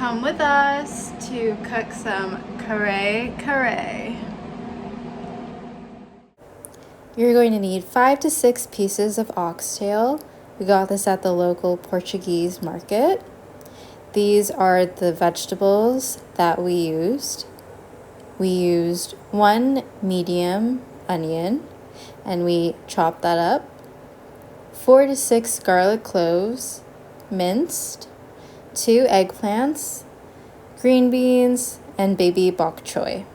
Come with us to cook some kare. You're going to need 5 to 6 pieces of oxtail. We got this at the local Portuguese market. These are the vegetables that we used. We used 1 medium onion and we chopped that up. 4 to 6 garlic cloves, minced. 2 eggplants, green beans, and baby bok choy.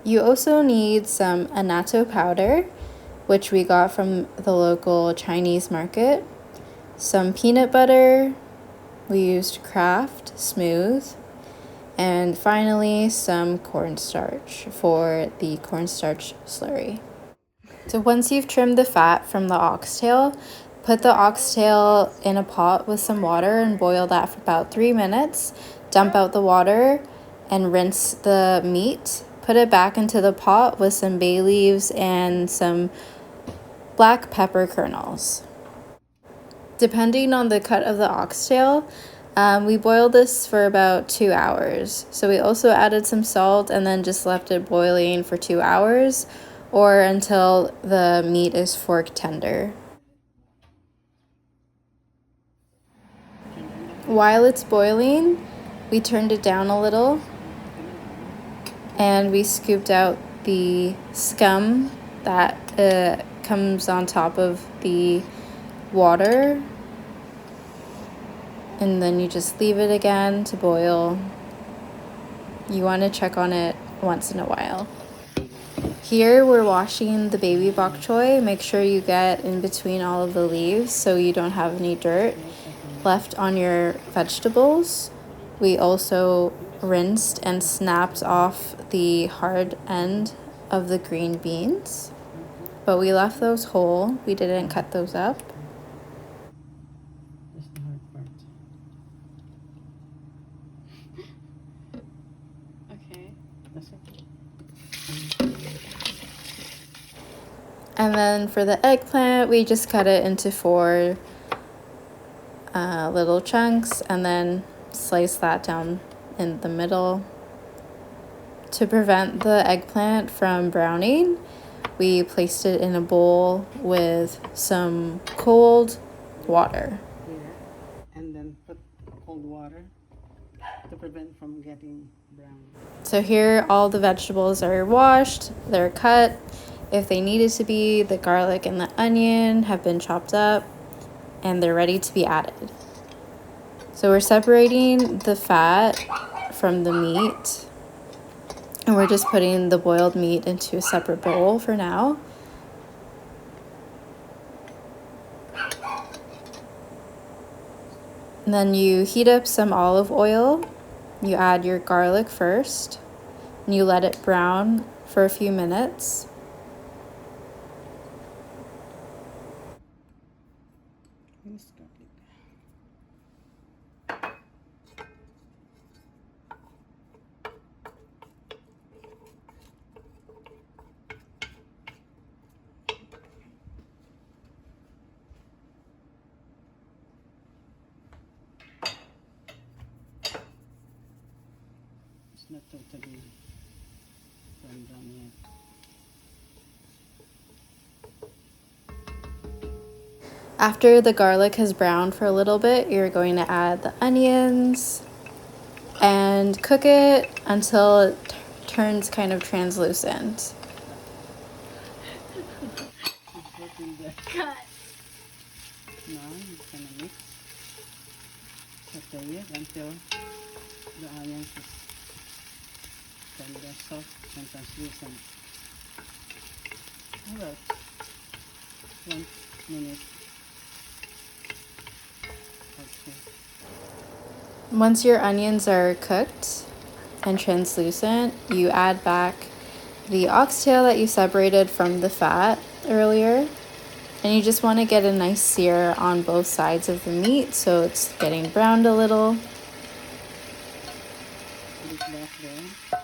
You also need some annatto powder, which we got from the local Chinese market, some peanut butter, we used Kraft Smooth, and finally some cornstarch for the cornstarch slurry. So once you've trimmed the fat from the oxtail, put the oxtail in a pot with some water and boil that for about 3 minutes. Dump out the water and rinse the meat. Put it back into the pot with some bay leaves and some black pepper kernels. Depending on the cut of the oxtail, we boiled this for about 2 hours. So we also added some salt and then just left it boiling for 2 hours or until the meat is fork tender. While it's boiling, we turned it down a little and we scooped out the scum that comes on top of the water, and then you just leave it again to boil. You want to check on it once in a while. Here we're washing the baby bok choy. Make sure you get in between all of the leaves so you don't have any dirt left on your vegetables. We also rinsed and snapped off the hard end of the green beans, but we left those whole. We didn't cut those up. That's the hard part. Okay. That's it. And then for the eggplant, we just cut it into 4 little chunks and then slice that down in the middle. To prevent the eggplant from browning, we placed it in a bowl with some cold water. Here, and then put cold water to prevent from getting brown. So here all the vegetables are washed, they're cut. If they needed to be, the garlic and the onion have been chopped up and they're ready to be added. So we're separating the fat from the meat and we're just putting the boiled meat into a separate bowl for now. And then you heat up some olive oil. You add your garlic first and you let it brown for a few minutes. It's not totally done yet. After the garlic has browned for a little bit, you're going to add the onions and cook it until it turns kind of translucent. Cut. Now you can mix. Saute it until the onions is tender, soft, and translucent. About 1 minute. Okay. Once your onions are cooked and translucent, you add back the oxtail that you separated from the fat earlier. And you just want to get a nice sear on both sides of the meat so it's getting browned a little. Put it back there.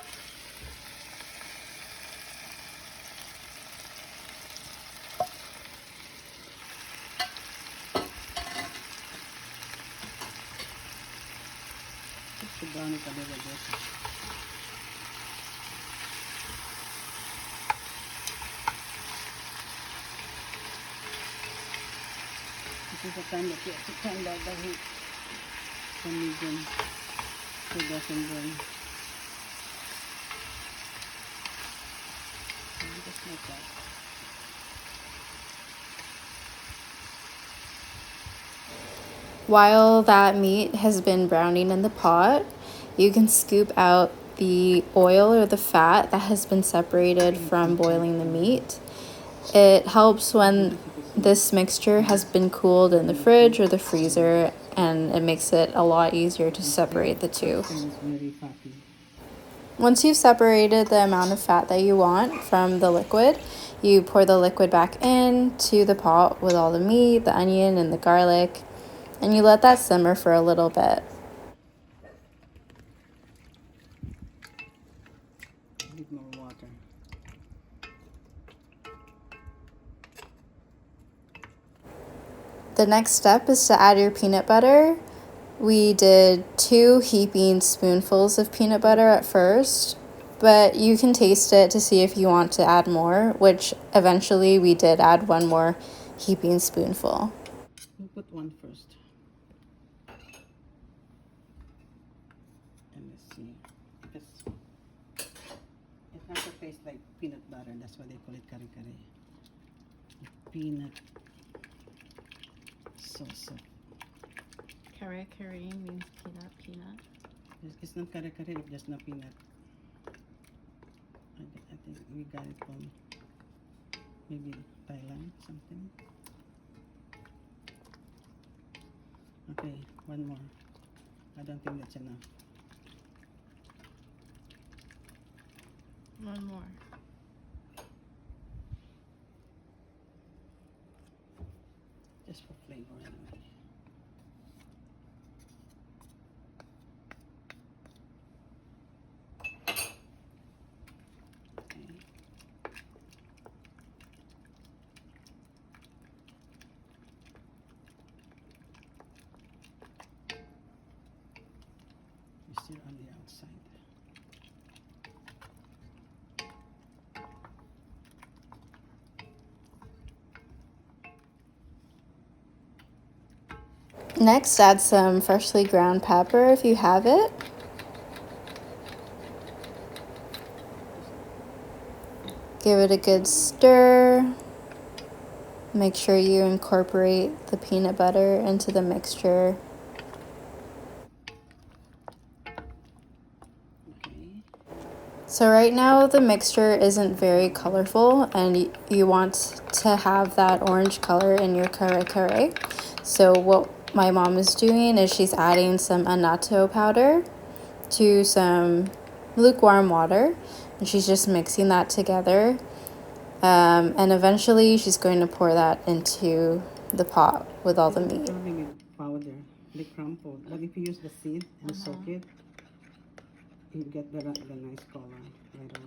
to brown it a little bit. This is the time that you have to turn down the heat to medium so it doesn't burn. And just like that. While that meat has been browning in the pot, you can scoop out the oil or the fat that has been separated from boiling the meat. It helps when this mixture has been cooled in the fridge or the freezer, and it makes it a lot easier to separate the two. It's very fatty. Once you've separated the amount of fat that you want from the liquid, you pour the liquid back into the pot with all the meat, the onion, and the garlic, and you let that simmer for a little bit. A bit more water. The next step is to add your peanut butter. We did 2 heaping spoonfuls of peanut butter at first, but you can taste it to see if you want to add more, which eventually we did add 1 more heaping spoonful. We'll put one first. And let's see. It has to taste like peanut butter. That's why they call it kare kare. Peanut sauce. Kare kare means peanut. It's not kare kare, it's just not peanut. I think we got it from maybe Thailand, something. Okay, one more. I don't think that's enough. One more. Just for flavor anyway. Okay. It's still on the outside. Next, add some freshly ground pepper if you have it. Give it a good stir. Make sure you incorporate the peanut butter into the mixture. Okay. So right now the mixture isn't very colorful, and you want to have that orange color in your kare kare. So what my mom is doing is she's adding some annatto powder to some lukewarm water, and she's just mixing that together. And eventually she's going to pour that into the pot with all the meat. Probably with powder, the crumpled. But if you use the seed and soak it, you get the nice color right away.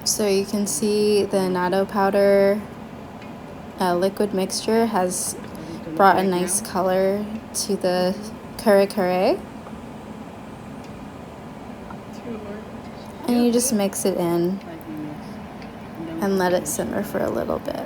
So you can see the annatto powder liquid mixture has brought a nice color to the kare kare. And you just mix it in 5 minutes. and let it simmer for a little bit.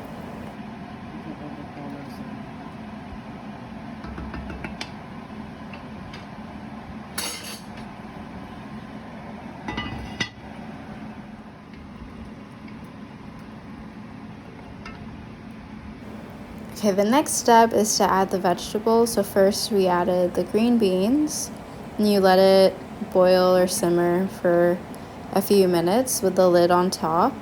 Okay, the next step is to add the vegetables. So first we added the green beans, and you let it boil or simmer for a few minutes with the lid on top.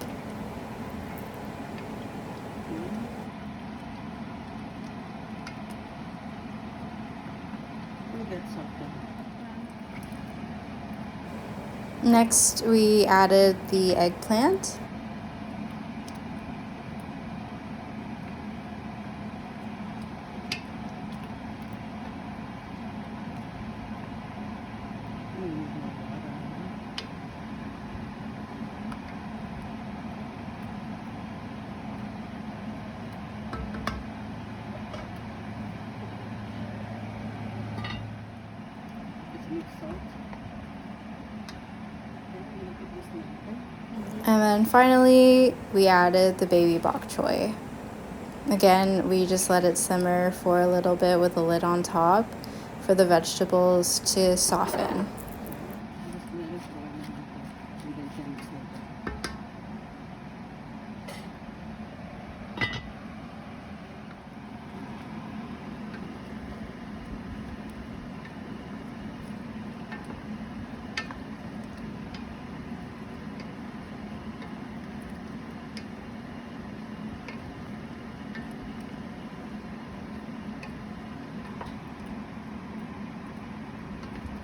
Next, we added the eggplant. salt. Okay, I'm gonna put this now, okay? And then finally, we added the baby bok choy. Again, we just let it simmer for a little bit with a lid on top for the vegetables to soften. Just let it boil now, okay? And then can mix later.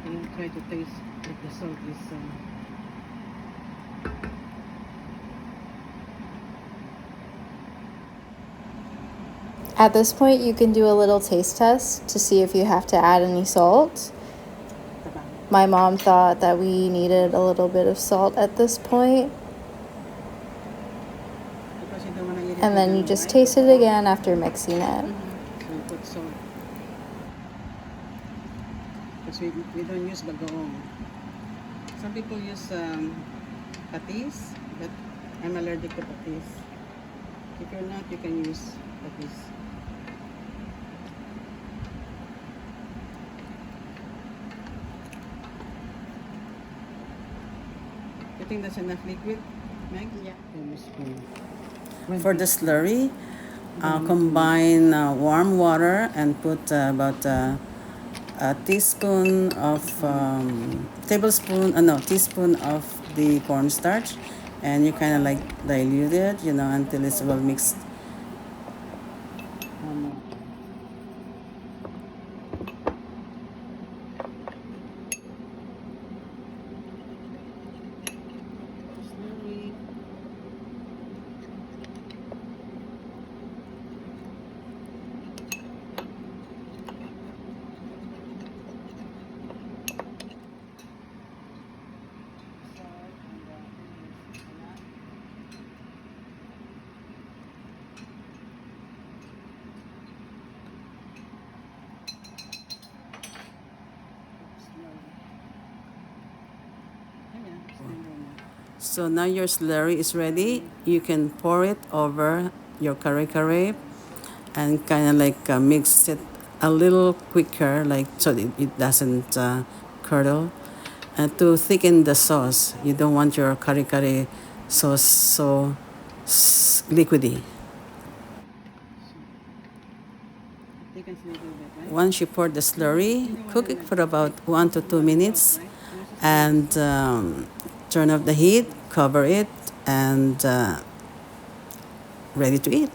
And try to taste if the salt is At this point, you can do a little taste test to see if you have to add any salt. tabang. My mom thought that we needed a little bit of salt at this point, Because you don't want to eat it and then with you the just white. taste it again after mixing it. So you put salt. Because we don't use bagoong. Some people use patis, but I'm allergic to patis. If you're not, you can use patis. You think that's enough liquid, Meg? Yeah. For the slurry, combine warm water and put about a teaspoon of teaspoon of the cornstarch, and you kind of like dilute it, until it's well mixed. So now your slurry is ready. You can pour it over your kare and kind of like mix it a little quicker, like so it doesn't curdle. And to thicken the sauce, you don't want your kare sauce so liquidy. Once you pour the slurry, cook it for about 1 to 2 minutes, and turn off the heat, cover it, and ready to eat.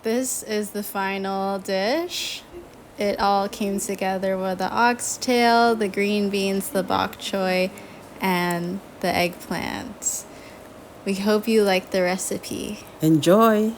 This is the final dish. It all came together with the oxtail, the green beans, the bok choy, and the eggplant. We hope you like the recipe. Enjoy!